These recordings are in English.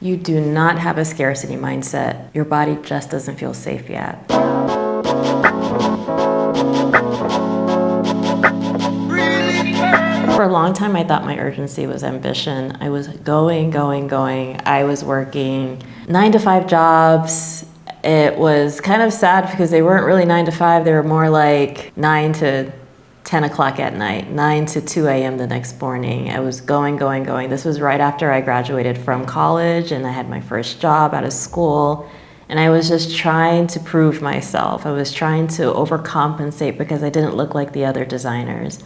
you do not have a scarcity mindset, your body just doesn't feel safe yet. For a long time, I thought my urgency was ambition. I was going. I was working 9-to-5 jobs. It was kind of sad because they weren't really 9-to-5. They were more like 9 to 10 o'clock at night, 9 to 2 a.m. the next morning. I was going. This was right after I graduated from college and I had my first job out of school. And I was just trying to prove myself. I was trying to overcompensate because I didn't look like the other designers.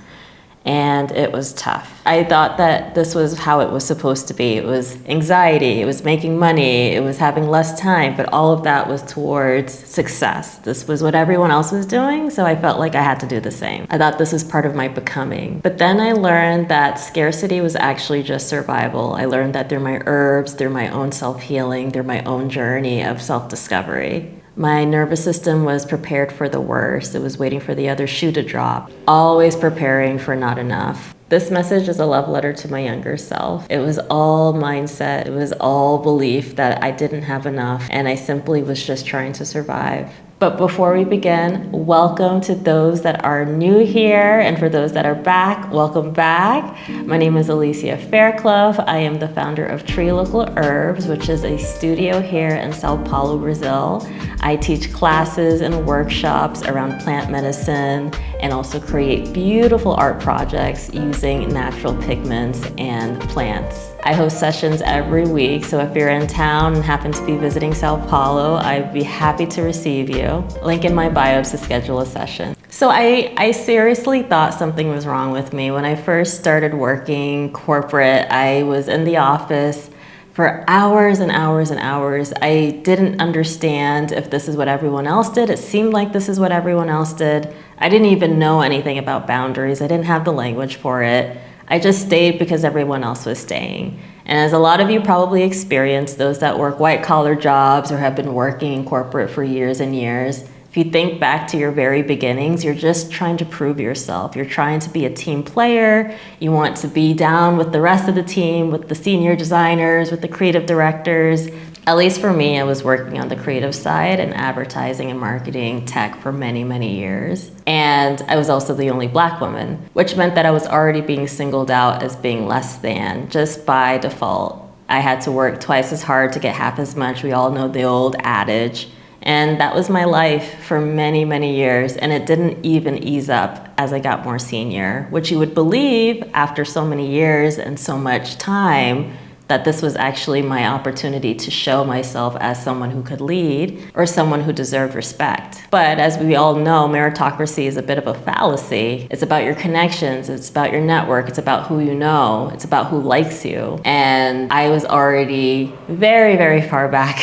And it was tough. I thought that this was how it was supposed to be. It was anxiety, it was making money, it was having less time, but all of that was towards success. This was what everyone else was doing, so I felt like I had to do the same. I thought this was part of my becoming. But then I learned that scarcity was actually just survival. I learned that through my herbs, through my own self-healing, through my own journey of self-discovery. My nervous system was prepared for the worst. It was waiting for the other shoe to drop, always preparing for not enough. This message is a love letter to my younger self. It was all mindset. It was all belief that I didn't have enough, and I simply was just trying to survive. But before we begin, welcome to those that are new here, and for those that are back, welcome back. My name is Alicia Fairclough. I am the founder of Tree Local Herbs, which is a studio here in Sao Paulo, Brazil. I teach classes and workshops around plant medicine and also create beautiful art projects using natural pigments and plants. I host sessions every week, so if you're in town and happen to be visiting Sao Paulo, I'd be happy to receive you. Link in my bio to schedule a session. So I seriously thought something was wrong with me. When I first started working corporate, I was in the office for hours and hours and hours. I didn't understand if this is what everyone else did. It seemed like this is what everyone else did. I didn't even know anything about boundaries. I didn't have the language for it. I just stayed because everyone else was staying. And as a lot of you probably experienced, those that work white-collar jobs or have been working in corporate for years and years, if you think back to your very beginnings, you're just trying to prove yourself. You're trying to be a team player. You want to be down with the rest of the team, with the senior designers, with the creative directors. At least for me, I was working on the creative side in advertising and marketing tech for many, many years. And I was also the only Black woman, which meant that I was already being singled out as being less than, just by default. I had to work twice as hard to get half as much. We all know the old adage. And that was my life for many, many years, and it didn't even ease up as I got more senior, which you would believe after so many years and so much time that this was actually my opportunity to show myself as someone who could lead or someone who deserved respect. But as we all know, meritocracy is a bit of a fallacy. It's about your connections, it's about your network, it's about who you know, it's about who likes you. And I was already very, very far back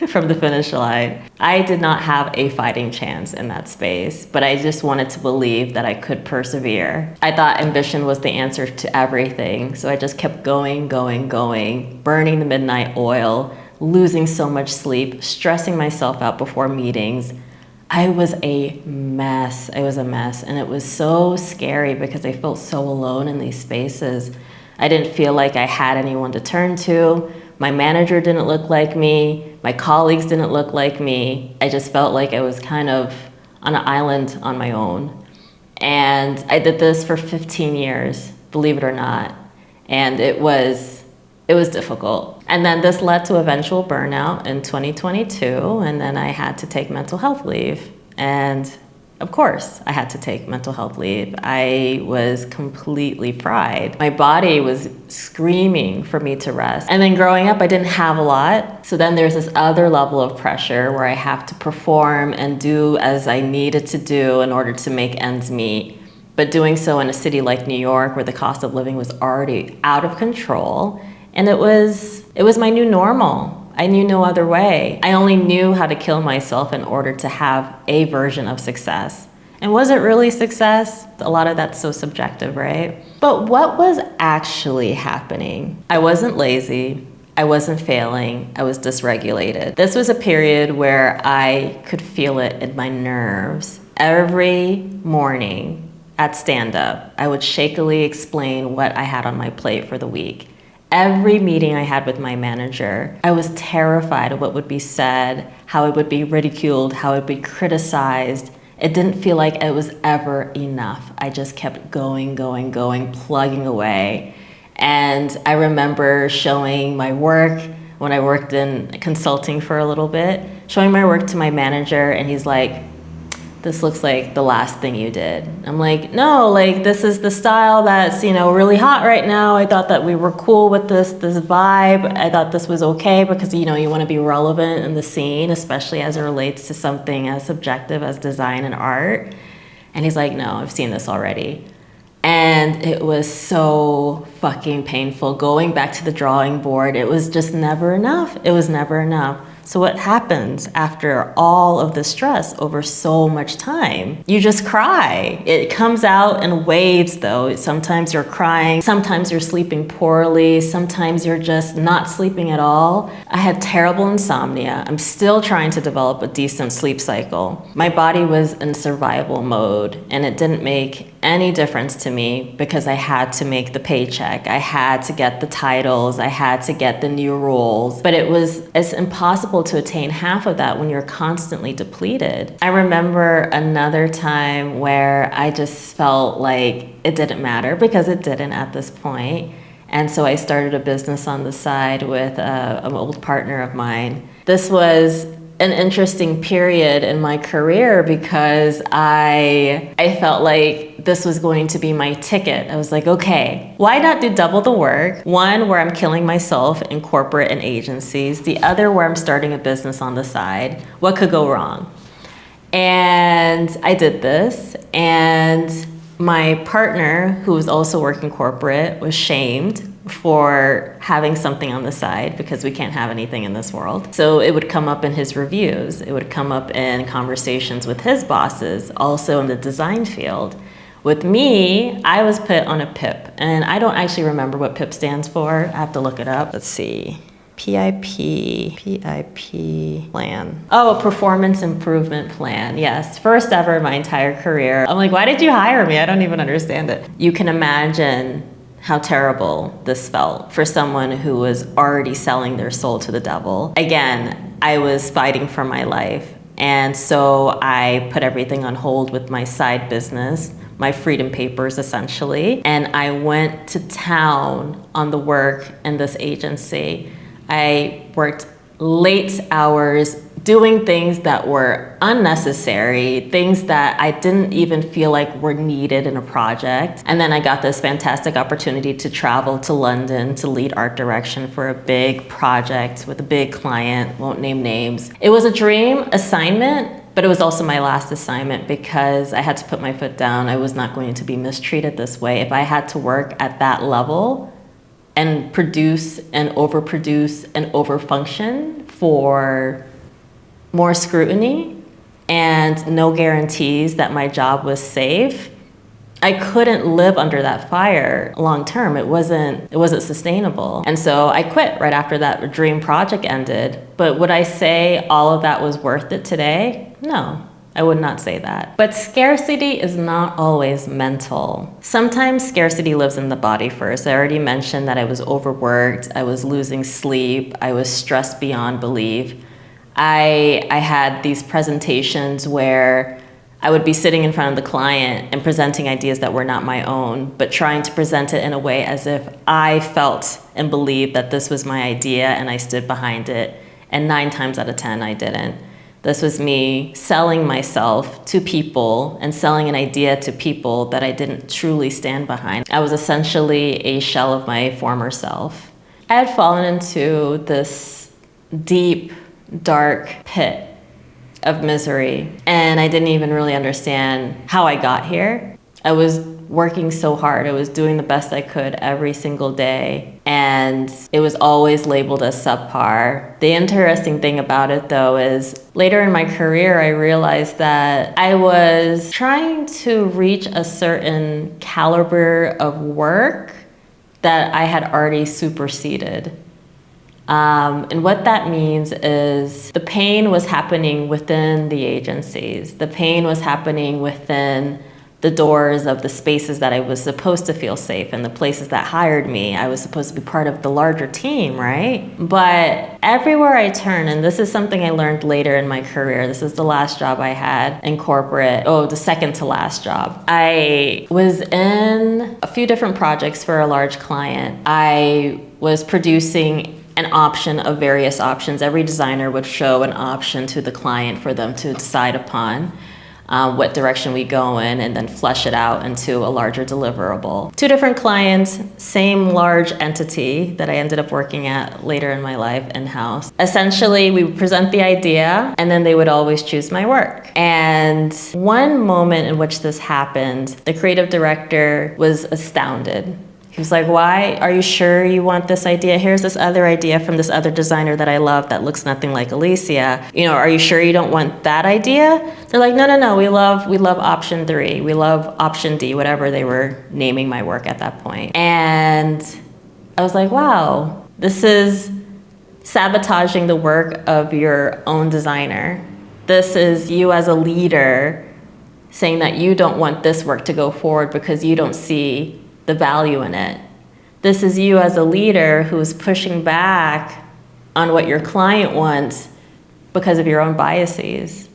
from the finish line. I did not have a fighting chance in that space, but I just wanted to believe that I could persevere. I thought ambition was the answer to everything, so I just kept going, burning the midnight oil, losing so much sleep, stressing myself out before meetings. I was a mess. And it was so scary because I felt so alone in these spaces. I didn't feel like I had anyone to turn to. My manager didn't look like me. My colleagues didn't look like me. I just felt like I was kind of on an island on my own. And I did this for 15 years, believe it or not. And it was difficult. And then this led to eventual burnout in 2022. And then I had to take mental health leave. And of course, I had to take mental health leave. I was completely fried. My body was screaming for me to rest. And then growing up, I didn't have a lot. So then there's this other level of pressure where I have to perform and do as I needed to do in order to make ends meet. But doing so in a city like New York, where the cost of living was already out of control. And it was my new normal. I knew no other way. I only knew how to kill myself in order to have a version of success. And was it really success? A lot of that's so subjective, right? But what was actually happening? I wasn't lazy. I wasn't failing. I was dysregulated. This was a period where I could feel it in my nerves. Every morning at stand-up, I would shakily explain what I had on my plate for the week. Every meeting I had with my manager, I was terrified of what would be said, how it would be ridiculed, how it would be criticized. It didn't feel like it was ever enough. I just kept going, plugging away. And I remember showing my work when I worked in consulting for a little bit, showing my work to my manager, and he's like, this looks like the last thing you did. I'm like, no, like this is the style that's, really hot right now. I thought that we were cool with this vibe. I thought this was okay because, you want to be relevant in the scene, especially as it relates to something as subjective as design and art. And he's like, no, I've seen this already. And it was so fucking painful. Going back to the drawing board, it was just never enough. It was never enough. So what happens after all of the stress over so much time? You just cry. It comes out in waves though. Sometimes you're crying, sometimes you're sleeping poorly, sometimes you're just not sleeping at all. I had terrible insomnia. I'm still trying to develop a decent sleep cycle. My body was in survival mode, and it didn't make any difference to me because I had to make the paycheck. I had to get the titles. I had to get the new roles. But it's impossible to attain half of that when you're constantly depleted. I remember another time where I just felt like it didn't matter, because it didn't at this point. And so I started a business on the side with an old partner of mine. This was an interesting period in my career because I felt like this was going to be my ticket. I was like, okay, why not do double the work? One where I'm killing myself in corporate and agencies, the other where I'm starting a business on the side. What could go wrong? And I did this, and my partner, who was also working corporate, was shamed for having something on the side because we can't have anything in this world. So it would come up in his reviews. It would come up in conversations with his bosses, also in the design field. With me, I was put on a PIP, and I don't actually remember what PIP stands for. I have to look it up. Let's see. PIP plan. Oh, a performance improvement plan. Yes, first ever in my entire career. I'm like, why did you hire me? I don't even understand it. You can imagine how terrible this felt for someone who was already selling their soul to the devil. Again, I was fighting for my life. And so I put everything on hold with my side business, my freedom papers essentially. And I went to town on the work in this agency. I worked late hours doing things that were unnecessary, things that I didn't even feel like were needed in a project. And then I got this fantastic opportunity to travel to London to lead art direction for a big project with a big client, won't name names. It was a dream assignment, but it was also my last assignment because I had to put my foot down. I was not going to be mistreated this way. If I had to work at that level and produce and overproduce and overfunction for more scrutiny and no guarantees that my job was safe, I couldn't live under that fire long term. It wasn't sustainable. And so I quit right after that dream project ended. But would I say all of that was worth it today? No, I would not say that. But scarcity is not always mental. Sometimes scarcity lives in the body first. I already mentioned that I was overworked, I was losing sleep, I was stressed beyond belief. I had these presentations where I would be sitting in front of the client and presenting ideas that were not my own, but trying to present it in a way as if I felt and believed that this was my idea and I stood behind it. And 9 times out of 10, I didn't. This was me selling myself to people and selling an idea to people that I didn't truly stand behind. I was essentially a shell of my former self. I had fallen into this deep, dark pit of misery, and I didn't even really understand how I got here. I was working so hard. I was doing the best I could every single day, and it was always labeled as subpar. The interesting thing about it, though, is later in my career, I realized that I was trying to reach a certain caliber of work that I had already superseded. And what that means is the pain was happening within the agencies. The pain was happening within the doors of the spaces that I was supposed to feel safe and the places that hired me. I was supposed to be part of the larger team, right? But everywhere I turn, and this is something I learned later in my career, this is the last job I had in corporate, the second to last job. I was in a few different projects for a large client. I was producing an option of various options. Every designer would show an option to the client for them to decide upon. What direction we go in, and then flesh it out into a larger deliverable. Two different clients, same large entity that I ended up working at later in my life in-house. Essentially, we would present the idea, and then they would always choose my work. And one moment in which this happened, the creative director was astounded. He was like, why? Are you sure you want this idea? Here's this other idea from this other designer that I love that looks nothing like Alicia. Are you sure you don't want that idea? They're like, no, we love option 3. We love option D, whatever they were naming my work at that point. And I was like, wow, this is sabotaging the work of your own designer. This is you as a leader saying that you don't want this work to go forward because you don't see the value in it. This is you as a leader who's pushing back on what your client wants because of your own biases.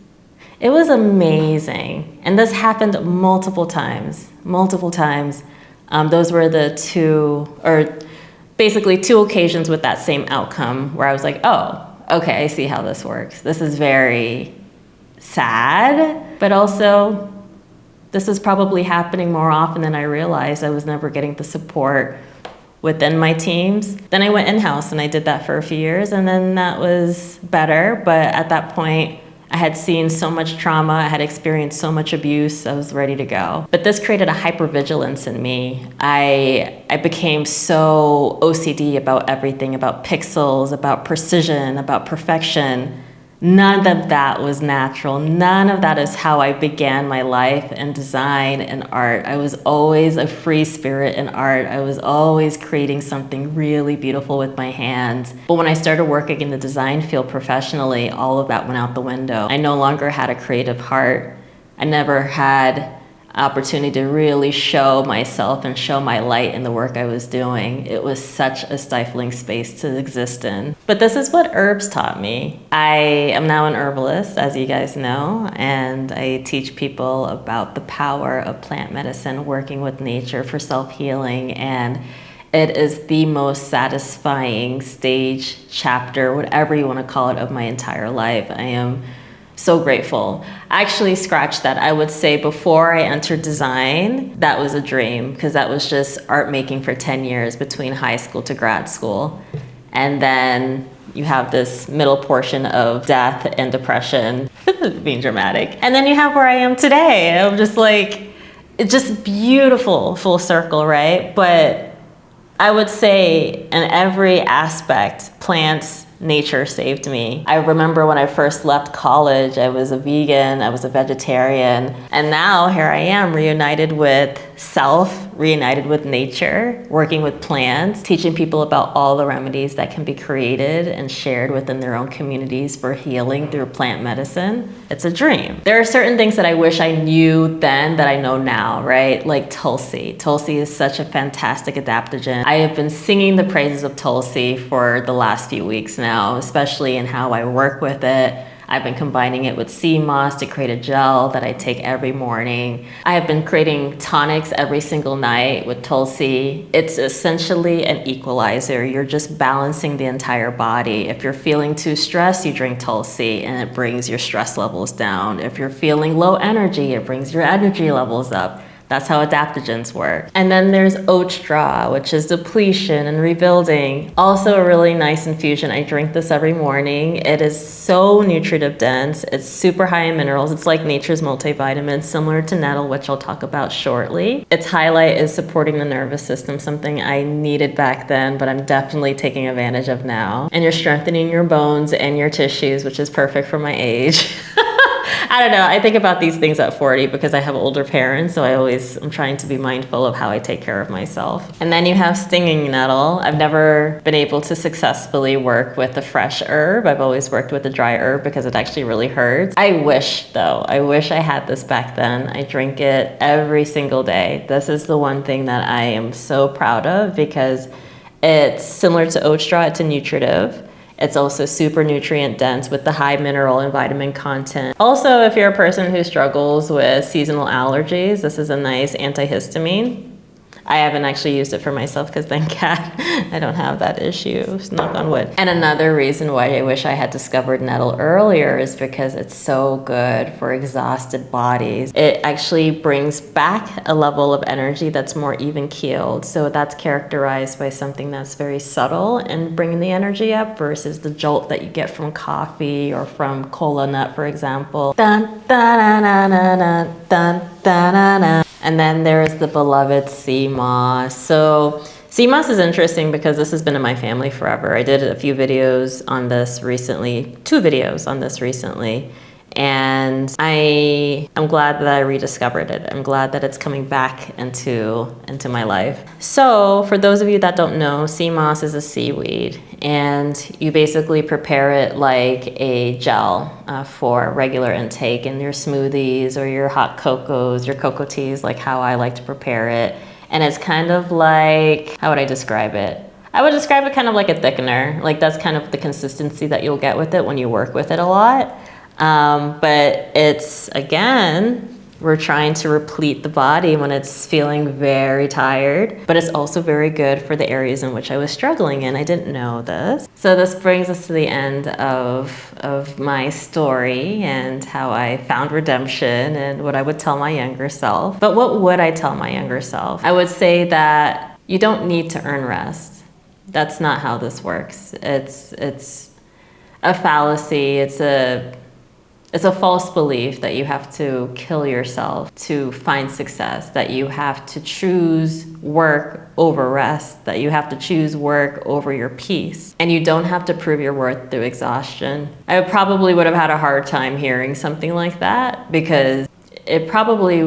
It was amazing. And this happened multiple times. Those were the basically two occasions with that same outcome where I was like, oh, okay, I see how this works. This is very sad, but also this is probably happening more often than I realized. I was never getting the support within my teams. Then I went in-house and I did that for a few years, and then that was better. But at that point, I had seen so much trauma, I had experienced so much abuse, I was ready to go. But this created a hypervigilance in me. I became so OCD about everything, about pixels, about precision, about perfection. None of that was natural. None of that is how I began my life in design and art. I was always a free spirit in art. I was always creating something really beautiful with my hands. But when I started working in the design field professionally, all of that went out the window. I no longer had a creative heart. I never had opportunity to really show myself and show my light in the work I was doing. It was such a stifling space to exist in. But this is what herbs taught me. I am now an herbalist, as you guys know, and I teach people about the power of plant medicine, working with nature for self-healing, and it is the most satisfying stage, chapter, whatever you want to call it, of my entire life. I am so grateful. Actually, scratch that. I would say before I entered design, that was a dream, because that was just art making for 10 years between high school to grad school. And then you have this middle portion of death and depression, being dramatic. And then you have where I am today. I'm just like, it's just beautiful, full circle, right? But I would say in every aspect, plants, nature saved me. I remember when I first left college, I was a vegan, I was a vegetarian, and now here I am, reunited with self, reunited with nature, working with plants, teaching people about all the remedies that can be created and shared within their own communities for healing through plant medicine. It's a dream. There are certain things that I wish I knew then that I know now, right? Like Tulsi. Tulsi is such a fantastic adaptogen. I have been singing the praises of Tulsi for the last few weeks now, especially in how I work with it. I've been combining it with sea moss to create a gel that I take every morning. I have been creating tonics every single night with Tulsi. It's essentially an equalizer. You're just balancing the entire body. If you're feeling too stressed, you drink Tulsi and it brings your stress levels down. If you're feeling low energy, it brings your energy levels up. That's how adaptogens work. And then there's oat straw, which is depletion and rebuilding. Also a really nice infusion. I drink this every morning. It is so nutritive dense. It's super high in minerals. It's like nature's multivitamin, similar to nettle, which I'll talk about shortly. Its highlight is supporting the nervous system, something I needed back then, but I'm definitely taking advantage of now. And you're strengthening your bones and your tissues, which is perfect for my age. I don't know. I think about these things at 40 because I have older parents, so I'm trying to be mindful of how I take care of myself. And then you have stinging nettle. I've never been able to successfully work with a fresh herb. I've always worked with a dry herb because it actually really hurts. I wish I had this back then. I drink it every single day. This is the one thing that I am so proud of because it's similar to oat straw. It's a nutritive. It's also super nutrient dense with the high mineral and vitamin content. Also, if you're a person who struggles with seasonal allergies, this is a nice antihistamine. I haven't actually used it for myself because thank God I don't have that issue, knock on wood. And another reason why I wish I had discovered nettle earlier is because it's so good for exhausted bodies. It actually brings back a level of energy that's more even keeled. So that's characterized by something that's very subtle and bringing the energy up versus the jolt that you get from coffee or from cola nut, for example. Dun, dun, dun, dun, dun, dun, dun, dun, dun. And then there's the beloved sea moss. So sea moss is interesting because this has been in my family forever. I did a few videos on this recently, 2 videos on this recently. And I'm glad that I rediscovered it. I'm glad that it's coming back into my life. So for those of you that don't know, sea moss is a seaweed. And you basically prepare it like a gel for regular intake in your smoothies or your hot cocos, your cocoa teas, like how I like to prepare it. And it's kind of like, how would I describe it? I would describe it kind of like a thickener. Like that's kind of the consistency that you'll get with it when you work with it a lot. But it's, again, we're trying to replete the body when it's feeling very tired, but it's also very good for the areas in which I was struggling in. I didn't know this. So this brings us to the end of my story and how I found redemption and what I would tell my younger self. But what would I tell my younger self? I would say that you don't need to earn rest. That's not how this works. It's a fallacy. It's a false belief that you have to kill yourself to find success, that you have to choose work over rest, that you have to choose work over your peace. And you don't have to prove your worth through exhaustion. I probably would have had a hard time hearing something like that because it probably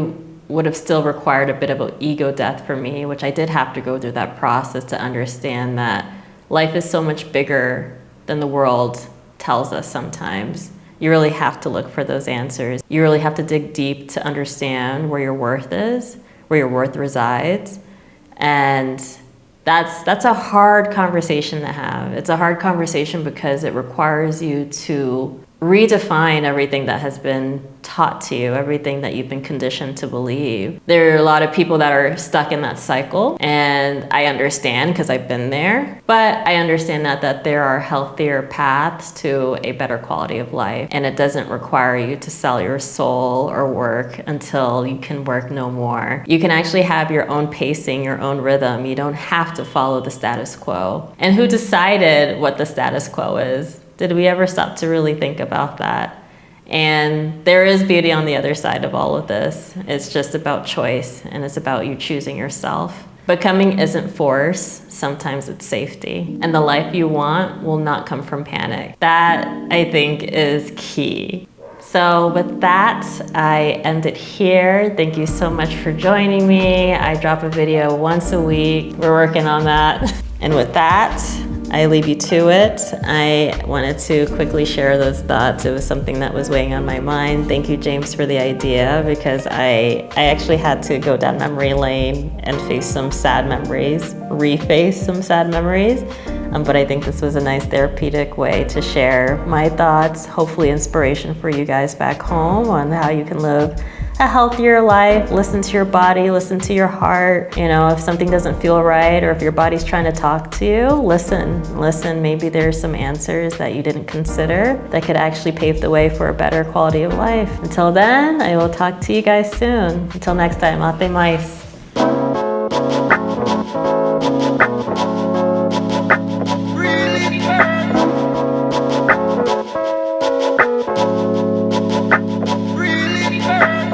would have still required a bit of an ego death for me, which I did have to go through that process to understand that life is so much bigger than the world tells us sometimes. You really have to look for those answers. You really have to dig deep to understand where your worth is, where your worth resides. And that's a hard conversation to have. It's a hard conversation because it requires you to redefine everything that has been taught to you, everything that you've been conditioned to believe. There are a lot of people that are stuck in that cycle, and I understand because I've been there, but I understand that there are healthier paths to a better quality of life, and it doesn't require you to sell your soul or work until you can work no more. You can actually have your own pacing, your own rhythm. You don't have to follow the status quo. And who decided what the status quo is? Did we ever stop to really think about that? And there is beauty on the other side of all of this. It's just about choice, and it's about you choosing yourself. Becoming isn't force, sometimes it's safety. And the life you want will not come from panic. That, I think, is key. So with that, I end it here. Thank you so much for joining me. I drop a video once a week. We're working on that. And with that, I leave you to it. I wanted to quickly share those thoughts. It was something that was weighing on my mind. Thank you, James, for the idea, because I actually had to go down memory lane and face some sad memories, reface some sad memories. But I think this was a nice therapeutic way to share my thoughts, hopefully inspiration for you guys back home on how you can live a healthier life, listen to your body, listen to your heart. You know, if something doesn't feel right or if your body's trying to talk to you, listen. Maybe there's some answers that you didn't consider that could actually pave the way for a better quality of life. Until then, I will talk to you guys soon. Until next time, ate mais.